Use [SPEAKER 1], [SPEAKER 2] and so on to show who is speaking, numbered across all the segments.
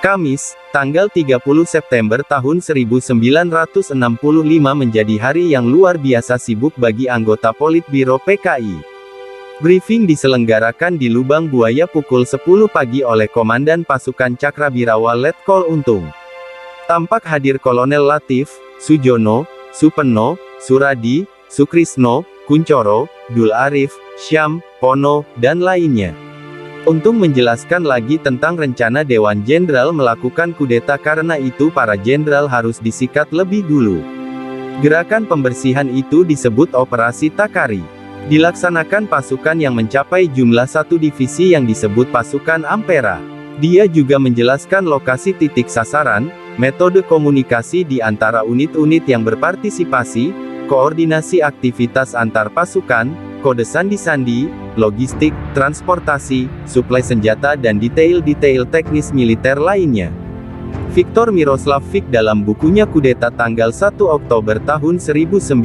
[SPEAKER 1] Kamis, tanggal 30 September tahun 1965 menjadi hari yang luar biasa sibuk bagi anggota Politbiro PKI. Briefing diselenggarakan di Lubang Buaya pukul 10 pagi oleh Komandan Pasukan Cakrabirawa Letkol Untung. Tampak hadir Kolonel Latif, Sujono, Supeno, Suradi, Sukrisno, Kuncoro, Dul Arif, Syam, Pono, dan lainnya. Untung menjelaskan lagi tentang rencana Dewan Jenderal melakukan kudeta, karena itu para jenderal harus disikat lebih dulu. Gerakan pembersihan itu disebut Operasi Takari. Dilaksanakan pasukan yang mencapai jumlah 1 divisi yang disebut pasukan Ampera. Dia juga menjelaskan lokasi titik sasaran, metode komunikasi di antara unit-unit yang berpartisipasi, koordinasi aktivitas antar pasukan, kode sandi-sandi, logistik, transportasi, suplai senjata dan detail-detail teknis militer lainnya. Viktor Miroslavik dalam bukunya Kudeta tanggal 1 Oktober tahun 1965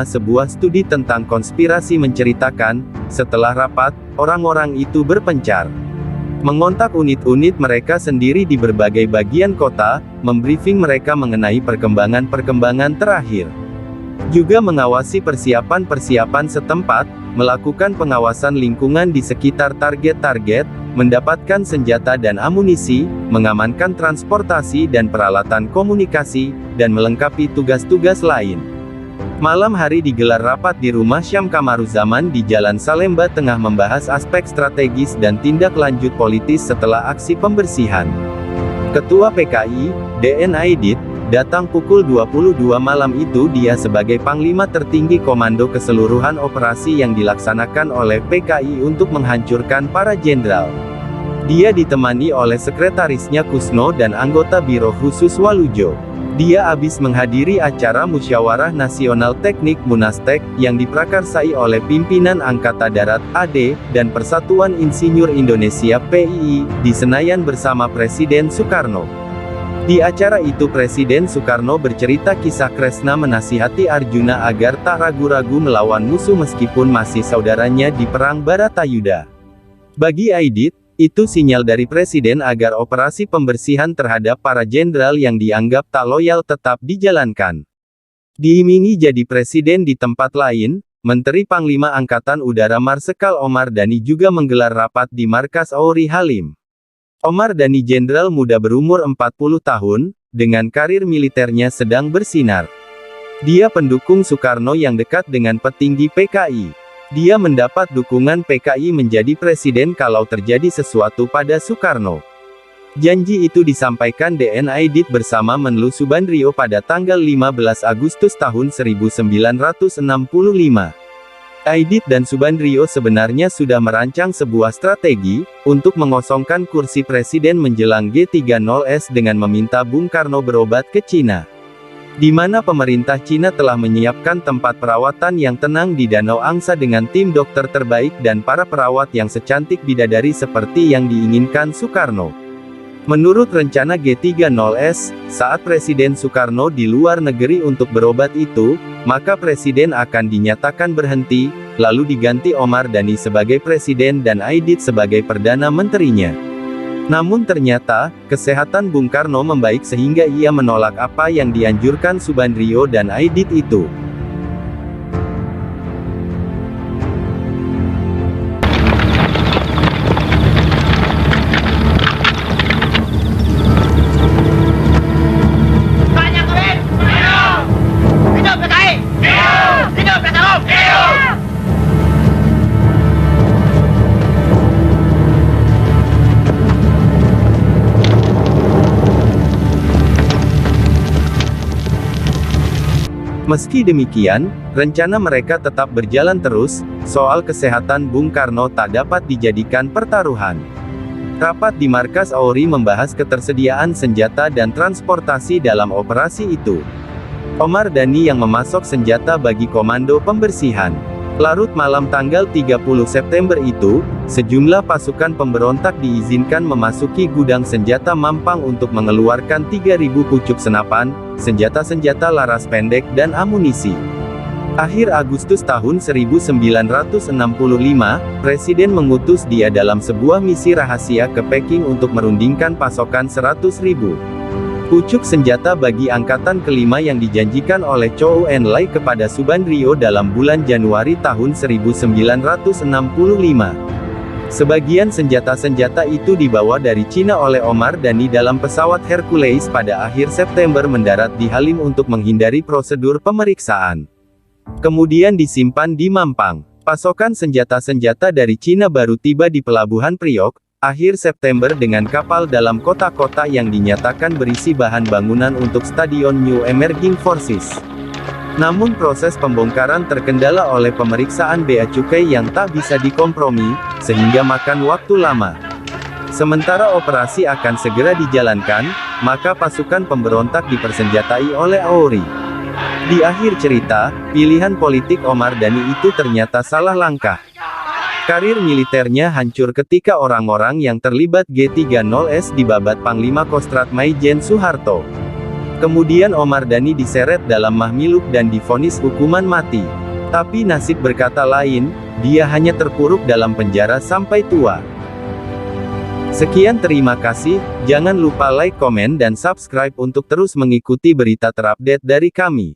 [SPEAKER 1] sebuah studi tentang konspirasi menceritakan, setelah rapat, orang-orang itu berpencar. Mengontak unit-unit mereka sendiri di berbagai bagian kota, membriefing mereka mengenai perkembangan-perkembangan terakhir. Juga mengawasi persiapan-persiapan setempat, melakukan pengawasan lingkungan di sekitar target-target, mendapatkan senjata dan amunisi, mengamankan transportasi dan peralatan komunikasi, dan melengkapi tugas-tugas lain. Malam hari digelar rapat di rumah Syam Kamaruzaman di Jalan Salemba Tengah membahas aspek strategis dan tindak lanjut politis setelah aksi pembersihan. Ketua PKI, DN Aidit, datang pukul 22 malam itu. Dia sebagai Panglima tertinggi komando keseluruhan operasi yang dilaksanakan oleh PKI untuk menghancurkan para jenderal. Dia ditemani oleh sekretarisnya Kusno dan anggota Biro Khusus Walujo. Dia habis menghadiri acara Musyawarah Nasional Teknik Munastek, yang diprakarsai oleh pimpinan Angkatan Darat, AD, dan Persatuan Insinyur Indonesia, PII, di Senayan bersama Presiden Soekarno. Di acara itu Presiden Soekarno bercerita kisah Kresna menasihati Arjuna agar tak ragu-ragu melawan musuh meskipun masih saudaranya di Perang Baratayuda. Bagi Aidit, itu sinyal dari Presiden agar operasi pembersihan terhadap para jenderal yang dianggap tak loyal tetap dijalankan. Diimingi jadi Presiden di tempat lain, Menteri Panglima Angkatan Udara Marsikal Omar Dhani juga menggelar rapat di Markas Auri Halim. Omar Dhani jenderal muda berumur 40 tahun, dengan karir militernya sedang bersinar. Dia pendukung Soekarno yang dekat dengan petinggi PKI. Dia mendapat dukungan PKI menjadi presiden kalau terjadi sesuatu pada Soekarno. Janji itu disampaikan DN Aidit bersama Menlu Subandrio pada tanggal 15 Agustus tahun 1965. Aidit dan Subandrio sebenarnya sudah merancang sebuah strategi untuk mengosongkan kursi presiden menjelang G30S dengan meminta Bung Karno berobat ke Cina, di mana pemerintah Cina telah menyiapkan tempat perawatan yang tenang di Danau Angsa dengan tim dokter terbaik dan para perawat yang secantik bidadari seperti yang diinginkan Soekarno. Menurut rencana G30S, saat Presiden Soekarno di luar negeri untuk berobat itu, maka Presiden akan dinyatakan berhenti, lalu diganti Omar Dhani sebagai Presiden dan Aidit sebagai Perdana Menterinya. Namun ternyata, kesehatan Bung Karno membaik sehingga ia menolak apa yang dianjurkan Subandrio dan Aidit itu. Meski demikian, rencana mereka tetap berjalan terus. Soal kesehatan Bung Karno tak dapat dijadikan pertaruhan. Rapat di Markas Auri membahas ketersediaan senjata dan transportasi dalam operasi itu. Omar Dhani yang memasok senjata bagi komando pembersihan. Larut malam tanggal 30 September itu, sejumlah pasukan pemberontak diizinkan memasuki gudang senjata Mampang untuk mengeluarkan 3.000 pucuk senapan, senjata-senjata laras pendek dan amunisi. Akhir Agustus tahun 1965, Presiden mengutus dia dalam sebuah misi rahasia ke Peking untuk merundingkan pasokan 100.000 pucuk senjata bagi angkatan kelima yang dijanjikan oleh Chou Enlai kepada Subandrio dalam bulan Januari tahun 1965. Sebagian senjata-senjata itu dibawa dari Cina oleh Omar Dhani dalam pesawat Hercules pada akhir September mendarat di Halim untuk menghindari prosedur pemeriksaan. Kemudian disimpan di Mampang. Pasokan senjata-senjata dari Cina baru tiba di Pelabuhan Priok, akhir September dengan kapal dalam kota-kota yang dinyatakan berisi bahan bangunan untuk Stadion New Emerging Forces. Namun proses pembongkaran terkendala oleh pemeriksaan bea cukai yang tak bisa dikompromi, sehingga makan waktu lama. Sementara operasi akan segera dijalankan, maka pasukan pemberontak dipersenjatai oleh Aori. Di akhir cerita, pilihan politik Omar Dhani itu ternyata salah langkah. Karir militernya hancur ketika orang-orang yang terlibat G30S dibabat Panglima Kostrad Maijen Soeharto. Kemudian Omar Dhani diseret dalam Mahmiluk dan divonis hukuman mati. Tapi nasib berkata lain, dia hanya terpuruk dalam penjara sampai tua. Sekian, terima kasih, jangan lupa like, komen dan subscribe untuk terus mengikuti berita terupdate dari kami.